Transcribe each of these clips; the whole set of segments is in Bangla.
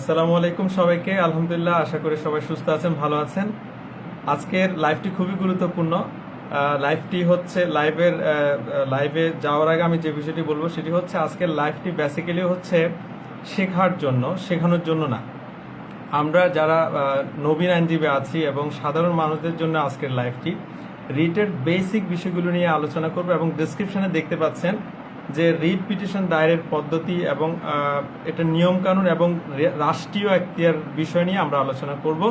আসসালামু আলাইকুম সবাইকে। আলহামদুলিল্লাহ, আশা করি সবাই সুস্থ আছেন, ভালো আছেন। আজকের লাইভটি খুবই গুরুত্বপূর্ণ। লাইভটি হচ্ছে লাইভে যাওয়ার আগে আমি যে বিষয়টি বলবো সেটি হচ্ছে আজকের লাইভটি বেসিক্যালি হচ্ছে শেখার জন্য, শেখানোর জন্য না। আমরা যারা নবীন আইনজীবী আছি এবং সাধারণ মানুষদের জন্য আজকের লাইভটি রিটের বেসিক বিষয়গুলো নিয়ে আলোচনা করব এবং ডেসক্রিপশনে দেখতে পাচ্ছেন যে রিট পিটিশন দায়েরের পদ্ধতি এবং এটা নিয়মকানুন এবং রাষ্ট্রীয় এখতিয়ার বিষয় নিয়ে আমরা আলোচনা করব।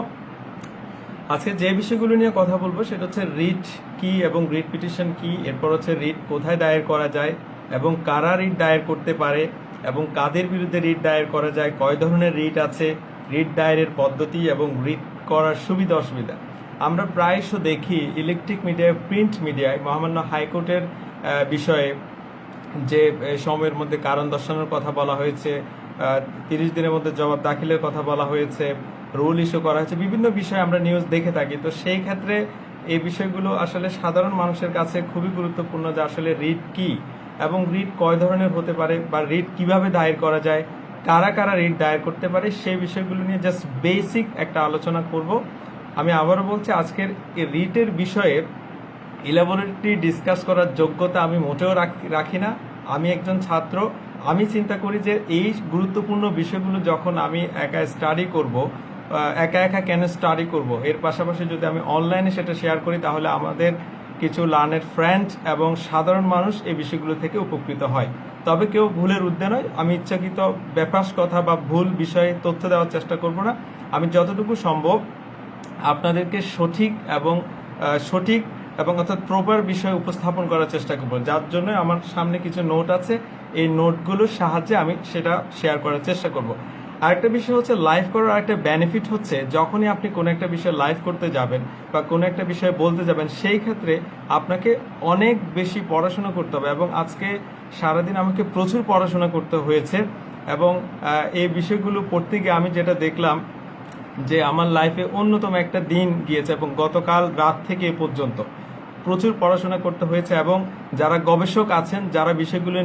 আজকে যে বিষয়গুলো নিয়ে কথা বলবো সেটা হচ্ছে রিট কি এবং রিট পিটিশন কি, এরপর হচ্ছে রিট কোথায় দায়ের করা যায় এবং কারা রিট দায়ের করতে পারে এবং কাদের বিরুদ্ধে রিট দায়ের করা যায়, কয় ধরনের রিট আছে, রিট দায়েরের পদ্ধতি এবং রিট করার সুবিধা অসুবিধা। আমরা প্রায়শ দেখি ইলেকট্রিক মিডিয়ায়, প্রিন্ট মিডিয়ায় মহামান্য হাইকোর্টের বিষয়ে যে সময়ের মধ্যে কারণ দর্শানোর কথা বলা হয়েছে, 30 দিনের মধ্যে জবাব দাখিলের কথা বলা হয়েছে, রুল ইস্যু করা হয়েছে, বিভিন্ন বিষয়ে আমরা নিউজ দেখে থাকি। তো সেই ক্ষেত্রে এই বিষয়গুলো আসলে সাধারণ মানুষের কাছে খুবই গুরুত্বপূর্ণ যে আসলে রিট কি এবং রিট কয় ধরনের হতে পারে বা রিট কিভাবে দায়ের করা যায়, কারা কারা রিট দায়ের করতে পারে, সেই বিষয়গুলো নিয়ে জাস্ট বেসিক একটা আলোচনা করব। আমি আবারও বলছি, আজকের এই রিটের বিষয়ে ইলাবোরেটলি ডিসকাস করার যোগ্যতা আমি মোটেও রাখি না। আমি একজন ছাত্র। আমি চিন্তা করি যে এই গুরুত্বপূর্ণ বিষয়গুলো যখন আমি একা স্টাডি করব, একা একা কেন স্টাডি করব, এর পাশাপাশি যদি আমি অনলাইনে সেটা শেয়ার করি তাহলে আমাদের কিছু লার্নের ফ্রেন্ড এবং সাধারণ মানুষ এই বিষয়গুলো থেকে উপকৃত হয়। তবে কেউ ভুলের ঊর্ধ্বে নয়। আমি ইচ্ছাকৃত ব্যাপাস কথা বা ভুল বিষয়ে তথ্য দেওয়ার চেষ্টা করব না। আমি যতটুকু সম্ভব আপনাদেরকে সঠিক এবং অর্থাৎ প্রপার বিষয় উপস্থাপন করার চেষ্টা করব, যার জন্য আমার সামনে কিছু নোট আছে। এই নোটগুলোর সাহায্যে আমি সেটা শেয়ার করার চেষ্টা করব। আরেকটা বিষয় হচ্ছে লাইভ করার আরেকটা বেনিফিট হচ্ছে যখনই আপনি কোনো একটা বিষয় লাইভ করতে যাবেন বা কোনো একটা বিষয়ে বলতে যাবেন, সেই ক্ষেত্রে আপনাকে অনেক বেশি পড়াশোনা করতে হবে এবং আজকে সারাদিন আমাকে প্রচুর পড়াশোনা করতে হয়েছে এবং এই বিষয়গুলো পড়তে গিয়ে আমি যেটা দেখলাম যে আমার লাইফে অন্যতম একটা দিন গিয়েছে এবং গতকাল রাত থেকে এ পর্যন্ত প্রচুর পড়াশোনা করতে হয়েছে এবং যারা গবেষক আছেন, যারা বিষয়গুলো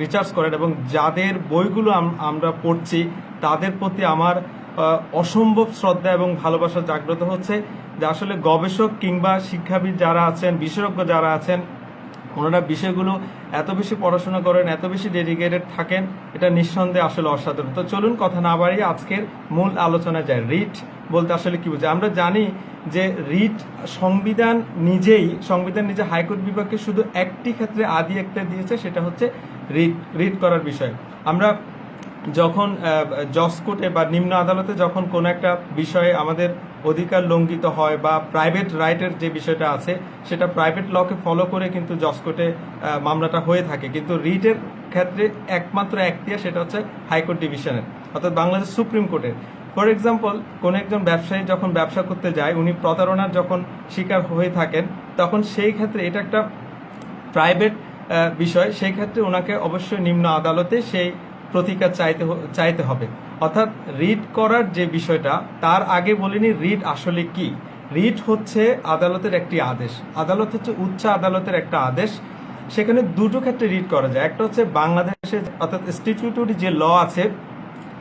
রিসার্চ করেন এবং যাদের বইগুলো আমরা পড়ছি, তাদের প্রতি আমার অসম্ভব শ্রদ্ধা এবং ভালোবাসা জাগ্রত হচ্ছে যে আসলে গবেষক কিংবা শিক্ষাবিদ যারা আছেন, বিশেষজ্ঞ যারা আছেন, ওনারা বিষয়গুলো এত বেশি পড়াশোনা করেন, এত বেশি ডেডিকেটেড থাকেন, এটা নিঃসন্দেহে আসলে অসাধারণ। তো চলুন কথা না বাড়িয়ে আজকের মূল আলোচনায় যায়। রিট বলতে আসলে কি বোঝায়? আমরা জানি যে রিট সংবিধান নিজে হাইকোর্ট বিভাগকে শুধু একটি ক্ষেত্রে আদি একটা দিয়েছে, সেটা হচ্ছে রিট করার বিষয়। আমরা যখন জজ কোর্টে বা নিম্ন আদালতে যখন কোনো একটা বিষয়ে আমাদের অধিকার লঙ্ঘিত হয় বা প্রাইভেট রাইটের যে বিষয়টা আছে সেটা প্রাইভেট লকে ফলো করে কিন্তু জজ কোর্টে মামলাটা হয়ে থাকে, কিন্তু রিটের ক্ষেত্রে একমাত্র এখতিয়ার সেটা হচ্ছে হাইকোর্ট ডিভিশনের, অর্থাৎ বাংলাদেশ সুপ্রিম কোর্টের। ফর এক্সাম্পল, কোনো একজন ব্যবসায়ী যখন ব্যবসা করতে যায়, উনি প্রতারণার যখন শিকার হয়ে থাকেন, তখন সেই ক্ষেত্রে এটা একটা প্রাইভেট বিষয়, সেই ক্ষেত্রে ওনাকে অবশ্যই নিম্ন আদালতে সেই প্রতিকার চাইতে হবে। অর্থাৎ রিট করার যে বিষয়টা, তার আগে বলিনি রিট আসলে কি। রিট হচ্ছে আদালতের একটি আদেশ। আদালত হচ্ছে উচ্চ আদালতের একটা আদেশ। সেখানে দুটো ক্ষেত্রে রিট করা যায়। একটা হচ্ছে বাংলাদেশে অর্থাৎ স্ট্যাটিউটরি যে ল আছে,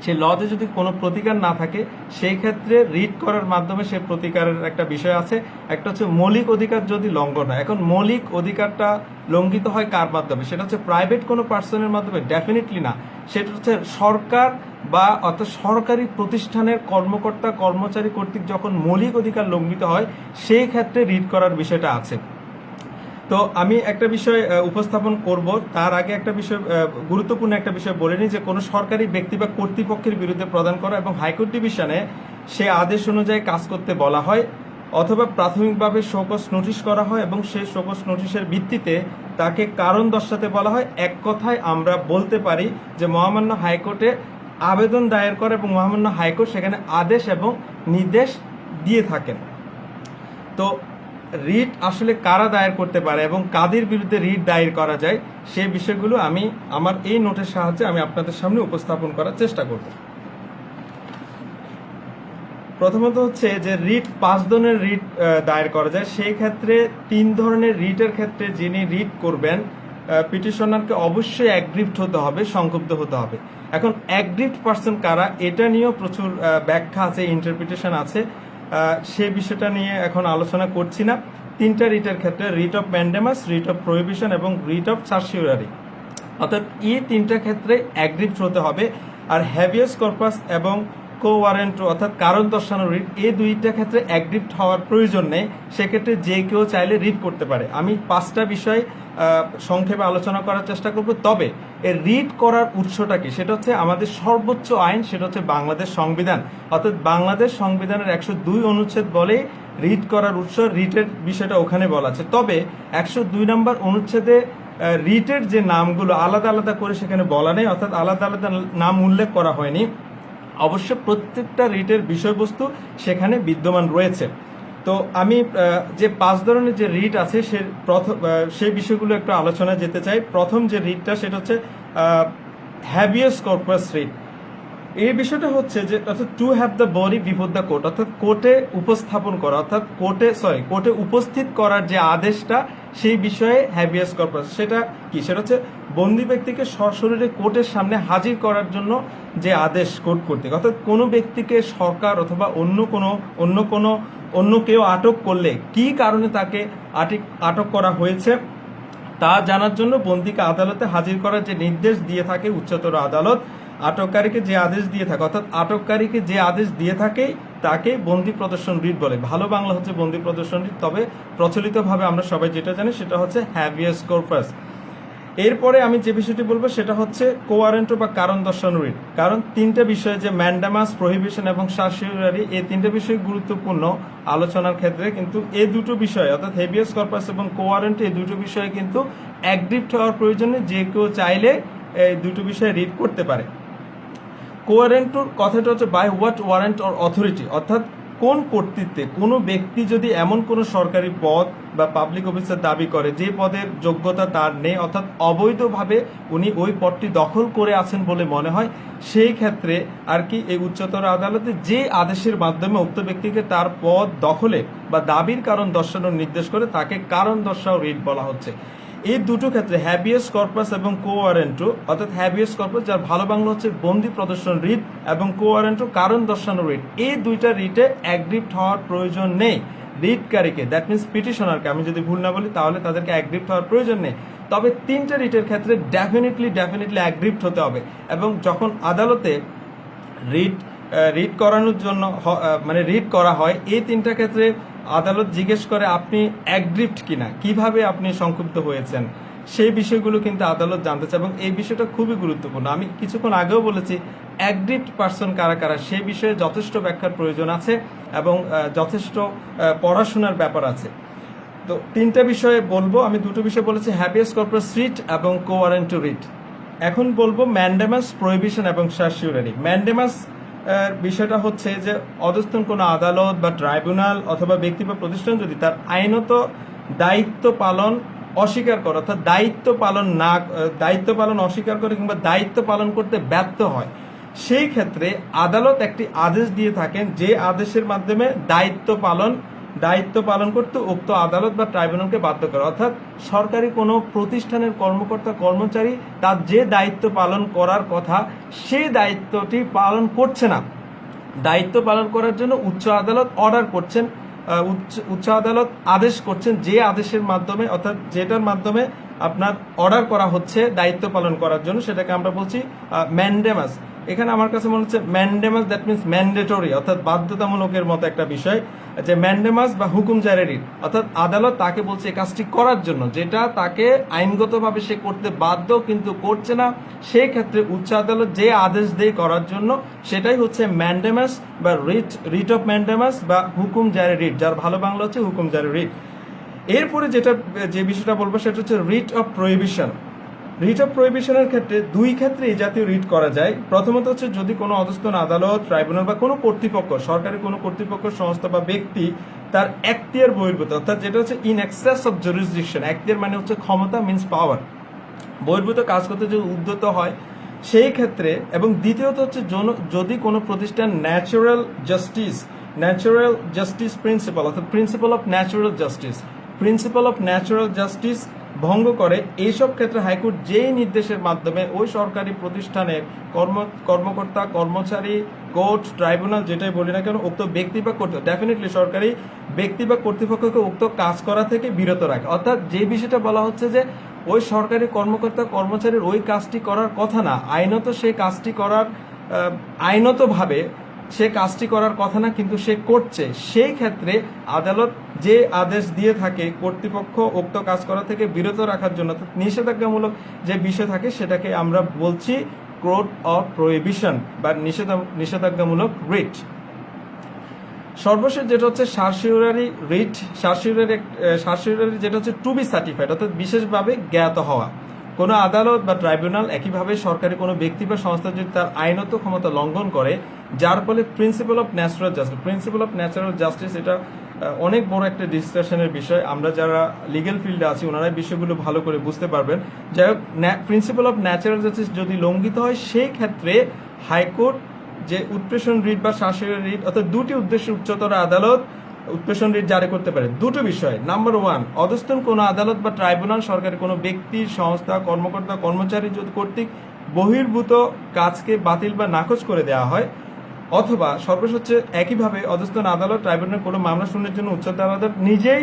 সেই লতে যদি কোনো প্রতিকার না থাকে, সেই ক্ষেত্রে রিট করার মাধ্যমে সেই প্রতিকারের একটা বিষয় আছে। একটা হচ্ছে মৌলিক অধিকার যদি লঙ্ঘন হয়। এখন মৌলিক অধিকারটা লঙ্ঘিত হয় কার মাধ্যমে? সেটা হচ্ছে প্রাইভেট কোনো পার্সনের মাধ্যমে? ডেফিনেটলি না। সেটা হচ্ছে সরকার বা অর্থাৎ সরকারি প্রতিষ্ঠানের কর্মকর্তা কর্মচারী কর্তৃক যখন মৌলিক অধিকার লঙ্ঘিত হয়, সেই ক্ষেত্রে রিট করার বিষয়টা আছে। তো আমি একটা বিষয় উপস্থাপন করব, তার আগে একটা বিষয়, গুরুত্বপূর্ণ একটা বিষয় বলে নিই যে কোনো সরকারি ব্যক্তি বা কর্তৃপক্ষের বিরুদ্ধে প্রদান করা এবং হাইকোর্ট ডিভিশনে সে আদেশ অনুযায়ী কাজ করতে বলা হয় অথবা প্রাথমিকভাবে শোকজ নোটিশ করা হয় এবং সেই শোকজ নোটিশের ভিত্তিতে তাকে কারণ দর্শাতে বলা হয়। এক কথায় আমরা বলতে পারি যে মহামান্য হাইকোর্টে আবেদন দায়ের করে এবং মহামান্য হাইকোর্ট সেখানে আদেশ এবং নির্দেশ দিয়ে থাকেন। তো রিট আসলে কারা দায়ের করতে পারে এবং কাদের বিরুদ্ধে রিট দায়ের করা যায়, সেই বিষয়গুলো আমি আমার এই নোটের সাহায্যে আমি আপনাদের সামনে উপস্থাপন করার চেষ্টা করব। প্রথমত হচ্ছে যে রিট 5 ধরনের রিট দায়ের করা যায়। সেই ক্ষেত্রে 3 ধরনের রিটের ক্ষেত্রে যিনি রিট করবেন পিটিশনারকে অবশ্যই অ্যাগ্রিভড হতে হবে, সংক্ষুব্ধ হতে হবে। এখন অ্যাগ্রিভড পার্সন কারা, এটা নিয়েও প্রচুর ব্যাখ্যা আছে, ইন্টারপ্রিটেশন আছে। সে বিষয়টা নিয়ে এখন আলোচনা করছি না। তিনটা রিটের ক্ষেত্রে writ of mandamus, writ of prohibition এবং রিট অফ সার্সিউরারি, অর্থাৎ এই তিনটা ক্ষেত্রে অ্যাগ্রিভড হতে হবে। আর হ্যাভিয়াস কর্পাস এবং কো ওয়ারেন্ট অর্থাৎ কারণ দর্শানো রিট, এই দুইটা ক্ষেত্রে অ্যাগ্রিভড হওয়ার প্রয়োজন নেই। সেক্ষেত্রে যে কেউ চাইলে রিট করতে পারে। আমি 5টা বিষয় সংক্ষেপে আলোচনা করার চেষ্টা করব। তবে এই রিট করার উৎসটা কি, সেটা হচ্ছে আমাদের সর্বোচ্চ আইন, সেটা হচ্ছে বাংলাদেশ সংবিধান। অর্থাৎ বাংলাদেশ সংবিধানের 102 অনুচ্ছেদ বলে রিট করার উৎস, রিটের বিষয়টা ওখানে বলা আছে। তবে 102 নম্বর অনুচ্ছেদে রিটের যে নামগুলো আলাদা আলাদা করে সেখানে বলা নেই, অর্থাৎ আলাদা আলাদা নাম উল্লেখ করা হয়নি। অবশ্য প্রত্যেকটা রিটের বিষয়বস্তু সেখানে বিদ্যমান রয়েছে। তো আমি যে 5 ধরনের যে রিট আছে সেই বিষয়গুলো একটু আলোচনা যেতে চাই। প্রথম যে রিটটা সেটা হচ্ছে হ্যাভিয়াস কর্পাস রিট। এই বিষয়টা হচ্ছে যে অর্থাৎ to have the body before the court, অর্থাৎ কোর্টে উপস্থাপন করা, অর্থাৎ কোর্টে উপস্থিত করার যে আদেশটা, সেই বিষয়ে হ্যাভিয়াস কর্পাস। সেটা কি, সেটা হচ্ছে বন্দী ব্যক্তিকে সশরীরে কোর্টের সামনে হাজির করার জন্য যে আদেশ কোর্ট কর্তৃক, অর্থাৎ কোনো ব্যক্তিকে সরকার অথবা অন্য কেউ আটক করলে কি কারণে তাকে আটক করা হয়েছে তা জানার জন্য বন্দীকে আদালতে হাজির করার যে নির্দেশ দিয়ে থাকে উচ্চতর আদালত, আটককারীকে যে আদেশ দিয়ে থাকে, অর্থাৎ আটককারীকে যে আদেশ দিয়ে থাকে তাকে বন্দি প্রদর্শন রিট বলে। ভালো বাংলা হচ্ছে বন্দি প্রদর্শন রিট, তবে প্রচলিতভাবে আমরা সবাই যেটা জানি সেটা হচ্ছে হ্যাভিয়াস কর্পাস। এরপরে আমি যে বিষয়টি বলবো সেটা হচ্ছে কোয়ারেন্টো বা কারণ দর্শানো রিট। কারণ তিনটা বিষয় যে ম্যান্ডামাস, প্রহিবিশন এবং সার্সিউরারি, এই তিনটা বিষয় গুরুত্বপূর্ণ আলোচনার ক্ষেত্রে। কিন্তু এই দুটো বিষয় অর্থাৎ হ্যাভিয়াস কর্পাস এবং কোয়ারেন্টো, এই দুটো বিষয়ে কিন্তু অ্যাগ্রিভড হওয়ার প্রয়োজনে যে কেউ চাইলে এই দুটো বিষয়ে রিট করতে পারে। কোয়ারেন্টোর কথাটা হচ্ছে by what warrant or authority, অর্থাৎ কোন কর্তৃত্বে কোনো ব্যক্তি যদি এমন কোনো সরকারি পদ বা পাবলিক অফিসের দাবি করে যে পদের যোগ্যতা তার নেই, অর্থাৎ অবৈধভাবে উনি ওই পদটি দখল করে আছেন বলে মনে হয়, সেই ক্ষেত্রে আর কি এই উচ্চতর আদালতে যে আদেশের মাধ্যমে উক্ত ব্যক্তিকে তার পদ দখলে বা দাবির কারণ দর্শানোর নির্দেশ করে তাকে কারণ দর্শাও রিট বলা হচ্ছে। এই দুটো ক্ষেত্রে হ্যাভিয়াস কর্পাস এবং কোয়ারেন্টো, অর্থাৎ হ্যাভিয়াস কর্পাস যার ভালো বাংলা হচ্ছে বন্দি প্রদর্শন রিট এবং কোয়ারেন্টো কারণ দর্শানো রিট, এই দুইটা রিটে অ্যাগ্রিভড হওয়ার প্রয়োজন নেই রিটকারীকে, দ্যাট মিনস পিটিশনারকে। আমি যদি ভুল না বলি তাহলে তাদেরকে অ্যাগ্রিভড হওয়ার প্রয়োজন নেই। তবে তিনটা রিটের ক্ষেত্রে ডেফিনেটলি অ্যাগ্রিভড হতে হবে। এবং যখন আদালতে রিট করানোর জন্য মানে রিট করা হয়, এই তিনটা ক্ষেত্রে আদালত জিজ্ঞেস করে আপনি অ্যাগ্রিভড কিনা, কিভাবে আপনি সংক্ষুব্ধ হয়েছেন, সেই বিষয়গুলো কিন্তু আদালত জানতে চায় এবং এই বিষয়টা খুবই গুরুত্বপূর্ণ। আমি কিছুক্ষণ আগেও বলেছি অ্যাগ্রিভড পার্সন কারা কারা, সে বিষয়ে যথেষ্ট ব্যাখ্যার প্রয়োজন আছে এবং যথেষ্ট পড়াশোনার ব্যাপার আছে। তো তিনটা বিষয়ে বলবো, আমি দুটো বিষয় বলেছি, হ্যাভিয়াস কর্পাস রিট এবং কোয়ারেন্টো রিট। এখন বলবো ম্যান্ডেমাস, প্রহিবিশন এবং সার্সিউরারি। ম্যান্ডেমাস বিষয়টা হচ্ছে যে অধস্তন কোনো আদালত বা ট্রাইব্যুনাল অথবা ব্যক্তি বা প্রতিষ্ঠান যদি তার আইনত দায়িত্ব পালন অস্বীকার করে, অর্থাৎ দায়িত্ব পালন অস্বীকার করে কিংবা দায়িত্ব পালন করতে ব্যর্থ হয়, সেই ক্ষেত্রে আদালত একটি আদেশ দিয়ে থাকেন যে আদেশের মাধ্যমে দায়িত্ব পালন করতে উক্ত আদালত বা ট্রাইব্যুনালকে বাধ্য করে। অর্থাৎ সরকারি কোনো প্রতিষ্ঠানের কর্মকর্তা কর্মচারী তার যে দায়িত্ব পালন করার কথা সেই দায়িত্বটি পালন করছে না, দায়িত্ব পালন করার জন্য উচ্চ আদালত অর্ডার করছেন, উচ্চ আদালত আদেশ করছেন, যে আদেশের মাধ্যমে অর্থাৎ যেটার মাধ্যমে আপনার অর্ডার করা হচ্ছে দায়িত্ব পালন করার জন্য, সেটাকে আমরা বলছি ম্যান্ডেমাস। এখানে আমার কাছে মনে হচ্ছে ম্যান্ডেমাস দ্যাট মিনস ম্যান্ডেটরি, অর্থাৎ বাধ্যতামূলকের মতো একটা বিষয়, যে ম্যান্ডেমাস বা হুকুম জারি রিট, অর্থাৎ আদালত তাকে বলছে এই কাজটি করার জন্য, যেটা তাকে আইনগতভাবে সে করতে বাধ্য কিন্তু করছে না, সেই ক্ষেত্রে উচ্চ আদালত যে আদেশ দেয় করার জন্য সেটাই হচ্ছে ম্যান্ডেমাস বা রিট অফ ম্যান্ডেমাস বা হুকুম জারি রিট, যার ভালো বাংলা হচ্ছে হুকুম জারি রিট। এরপরে যে বিষয়টা বলবো সেটা হচ্ছে writ of prohibition. Writ of প্রহিবিশনের ক্ষেত্রে দুই ক্ষেত্রে এই জাতীয় রিট করা যায়। প্রথমত হচ্ছে যদি কোনো অধস্তন আদালত, ট্রাইব্যুনাল বা কোনো কর্তৃপক্ষ, সরকারি কোনো কর্তৃপক্ষ, সংস্থা বা ব্যক্তি তার এখতিয়ার বহির্ভূত, অর্থাৎ যেটা হচ্ছে ইন এক্সেস অফ জুরিসডিকশন, এখতিয়ার মানে হচ্ছে ক্ষমতা মিনস পাওয়ার, বহির্ভূত কাজ করতে যদি উদ্যত হয় সেই ক্ষেত্রে। এবং দ্বিতীয়ত হচ্ছে যদি কোনো প্রতিষ্ঠান ন্যাচারাল জাস্টিস প্রিন্সিপাল, অর্থাৎ প্রিন্সিপাল অফ ন্যাচারাল জাস্টিস ভঙ্গ করে, এইসব ক্ষেত্রে হাইকোর্ট যেই নির্দেশের মাধ্যমে ওই সরকারি প্রতিষ্ঠানের কর্মকর্তা, কর্মচারী, কোর্ট, ট্রাইব্যুনাল যেটাই বলি না কেন, উক্ত ব্যক্তি বা ডেফিনেটলি সরকারি ব্যক্তি বা কর্তৃপক্ষকে উক্ত কাজ করা থেকে বিরত রাখে। অর্থাৎ যে বিষয়টা বলা হচ্ছে যে ওই সরকারি কর্মকর্তা কর্মচারীর ওই কাজটি করার কথা না, আইনত সেই কাজটি করার আইনতভাবে সে কাজটি করার কথা না, কিন্তু সে করছে, সেই ক্ষেত্রে আদালত যে আদেশ দিয়ে থাকে কর্তৃপক্ষ উক্ত কাজ করা থেকে বিরত রাখার জন্য, নিষেধাজ্ঞামূলক যে বিষয় থাকে সেটাকে আমরা বলছি কোড অফ প্রহিবিশন বা নিষেধাজ্ঞামূলক রিট। সর্বশেষ যেটা হচ্ছে সার্সিউরারি রিট, সার্সিউরারি যেটা হচ্ছে টু বি সার্টিফাইড, অর্থাৎ বিশেষভাবে জ্ঞাত হওয়া। কোনো আদালত বা ট্রাইব্যুনাল একইভাবে সরকারি কোনো ব্যক্তি বা সংস্থা যদি তার আইনত ক্ষমতা লঙ্ঘন করে, যার ফলে প্রিন্সিপাল অফ ন্যাচারাল জাস্টিস এটা অনেক বড় একটা ডিসকাশনের বিষয়। আমরা যারা লিগ্যাল ফিল্ডে আছি ওনারা বিষয়গুলো ভালো করে বুঝতে পারবেন। যাই হোক, প্রিন্সিপাল অফ ন্যাচারাল জাস্টিস যদি লঙ্ঘিত হয়, সেই ক্ষেত্রে হাইকোর্ট যে উৎপ্রেষণ রিট বা সার্সিউরারি রিট, অর্থাৎ দুটি উদ্দেশ্যে উচ্চতর আদালত উৎপ্রেষণ রিট জারি করতে পারে। দুটো বিষয়, নাম্বার ওয়ান, অধস্তন কোনো আদালত বা ট্রাইব্যুনাল সরকারের কোনো ব্যক্তি, সংস্থা, কর্মকর্তা, কর্মচারী যদি কর্তৃক বহির্ভূত কাজকে বাতিল বা নাকচ করে দেওয়া হয়, অথবা সর্বশেষ হচ্ছে একইভাবে অধস্তন আদালত ট্রাইব্যুনাল কোনো মামলা শুনানির জন্য উচ্চতর আদালত নিজেই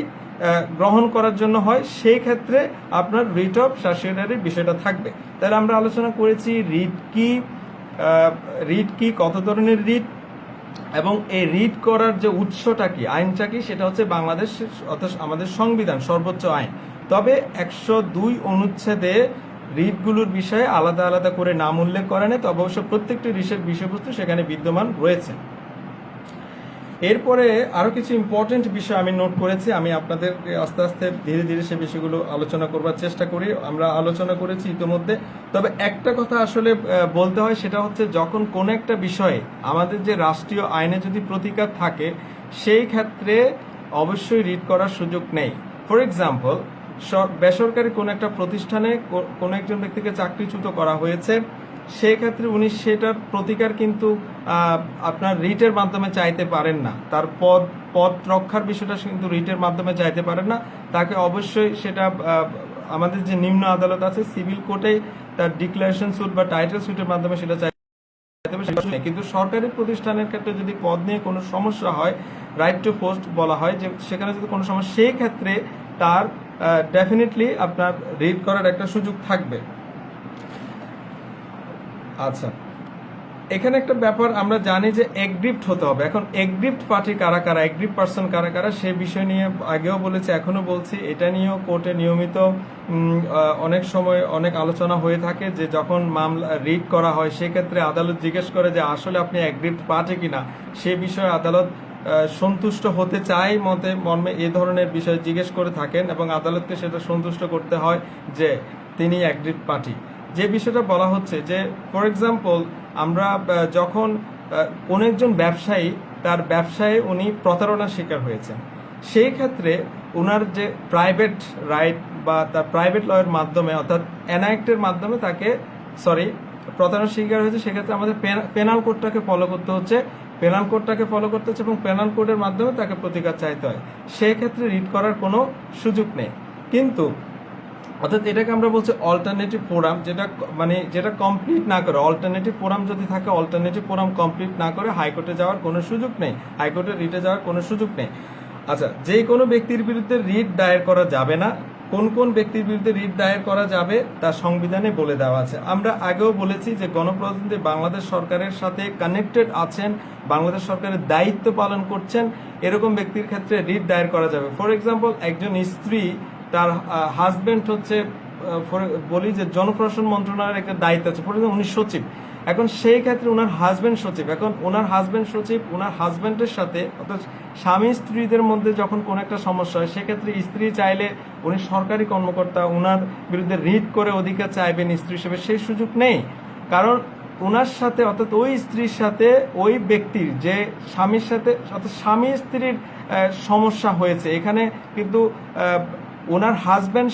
গ্রহণ করার জন্য হয়, সেই ক্ষেত্রে আপনার রিট অফ সার্সিউরারি বিষয়টা থাকবে। তাহলে আমরা আলোচনা করেছি রিট কি, কত ধরনের রিট, এবং এই রিট করার যে উৎসটা কি, আইনটা কি, সেটা হচ্ছে বাংলাদেশ অর্থাৎ আমাদের সংবিধান, সর্বোচ্চ আইন। তবে 102 অনুচ্ছেদে রিটগুলোর বিষয়ে আলাদা আলাদা করে নাম উল্লেখ করা নেই, তবে অবশ্য প্রত্যেকটি রিটের বিষয়বস্তু সেখানে বিদ্যমান রয়েছে। এরপরে আরো কিছু ইম্পর্টেন্ট বিষয় আমি নোট করেছি, আমি আপনাদের আস্তে আস্তে ধীরে ধীরে সে বিষয়গুলো আলোচনা করবার চেষ্টা করি। আমরা আলোচনা করেছি ইতিমধ্যে, তবে একটা কথা আসলে বলতে হয়, সেটা হচ্ছে যখন কোন একটা বিষয়ে আমাদের যে রাষ্ট্রীয় আইনে যদি প্রতিকার থাকে, সেই ক্ষেত্রে অবশ্যই রিট করার সুযোগ নেই। ফর এক্সাম্পল, বেসরকারি কোন একটা প্রতিষ্ঠানে কোন একজন ব্যক্তিকে চাকরিচ্যুত করা হয়েছে, সেই ক্ষেত্রে উনি সেটার প্রতিকার কিন্তু আপনার রিটের মাধ্যমে চাইতে পারেন না। তার পদ রক্ষার বিষয়টা কিন্তু রিটের মাধ্যমে চাইতে পারেন না, তাকে অবশ্যই সেটা আমাদের যে নিম্ন আদালত আছে সিভিল কোর্টে তার ডিক্লারেশন সুট বা টাইটেল সুটের মাধ্যমে সেটা চাইতে হবে। কিন্তু সরকারি প্রতিষ্ঠানের ক্ষেত্রে যদি পদ নিয়ে কোনো সমস্যা হয়, রাইট টু পোস্ট বলা হয়, যে সেখানে যদি কোনো সমস্যা, সেই ক্ষেত্রে তার ডেফিনেটলি আপনার রিট করার একটা সুযোগ থাকবে। আচ্ছা, এখানে একটা ব্যাপার আমরা জানি যে এগ্রিপ্ট হতে হবে। এখন এগ্রিপ্ট পার্টি কারা কারা, এগ্রিপ্ট পার্সন কারা কারা, সে বিষয় নিয়ে আগেও বলেছি, এখনো বলছি, এটা নিয়েও কোর্টে নিয়মিত অনেক সময় অনেক আলোচনা হয়ে থাকে, যে যখন মামলা রিট করা হয় সেক্ষেত্রে আদালত জিজ্ঞেস করে যে আসলে আপনি এগ্রিপ্ট পার্টি কিনা, সে বিষয়ে আদালত সন্তুষ্ট হতে চায় মর্মে এ ধরনের বিষয় জিজ্ঞেস করে থাকেন, এবং আদালতকে সেটা সন্তুষ্ট করতে হয় যে তিনি এগ্রিপ্ট পার্টি। যে বিষয়টা বলা হচ্ছে যে ফর এক্সাম্পল, আমরা যখন কোন একজন ব্যবসায়ী তার ব্যবসায়ে উনি প্রতারণার শিকার হয়েছেন, সেই ক্ষেত্রে ওনার যে প্রাইভেট রাইট বা তার প্রাইভেট লয়ের মাধ্যমে, অর্থাৎ এনআইক্টের মাধ্যমে তাকে প্রতারণার শিকার হয়েছে, সেক্ষেত্রে আমাদের পেনাল কোডটাকে ফলো করতে হচ্ছে, এবং পেনাল কোডের মাধ্যমে তাকে প্রতিকার চাইতে হয়। সেক্ষেত্রে রিট করার কোনো সুযোগ নেই। কিন্তু অর্থাৎ এটাকে আমরা বলছি অল্টারনেটিভ ফোরাম, যেটা কমপ্লিট না করে, অল্টারনেটিভ ফোরাম যদি থাকে, অল্টারনেটিভ ফোরাম কমপ্লিট না করে হাইকোর্টে যাওয়ার কোনো সুযোগ নেই, হাইকোর্টে রিটে যাওয়ার কোনো সুযোগ নেই। আচ্ছা, যে কোনো ব্যক্তির বিরুদ্ধে রিট দায়ের করা যাবে না, কোন কোন ব্যক্তির বিরুদ্ধে রিট দায়ের করা যাবে তা সংবিধানে বলে দেওয়া আছে। আমরা আগেও বলেছি যে গণপ্রজাতন্ত্রী বাংলাদেশ সরকারের সাথে কানেক্টেড আছেন, বাংলাদেশ সরকারের দায়িত্ব পালন করছেন, এরকম ব্যক্তির ক্ষেত্রে রিট দায়ের করা যাবে। ফর এক্সাম্পল, একজন স্ত্রী, তার হাজবেন্ড হচ্ছে বলি যে জনপ্রশাসন মন্ত্রণালয়ের একটা দায়িত্ব আছে, ফর এক্সাম্পল উনি সচিব, এখন সেই ক্ষেত্রে ওনার হাজবেন্ড সচিব, এখন ওনার হাজবেন্ড সচিব ওনার হাজবেন্ডের সাথে, অর্থাৎ স্বামী স্ত্রীদের মধ্যে যখন কোন একটা সমস্যা হয়, সেক্ষেত্রে স্ত্রী চাইলে উনি সরকারি কর্মকর্তা, ওনার বিরুদ্ধে রিট করে অধিকার চাইবেন স্ত্রী হিসেবে, সেই সুযোগ নেই। কারণ ওনার সাথে, অর্থাৎ ওই স্ত্রীর সাথে ওই ব্যক্তির যে স্বামীর সাথে, অর্থাৎ স্বামী স্ত্রীর সমস্যা হয়েছে, এখানে কিন্তু ওনার হাজবেন্ড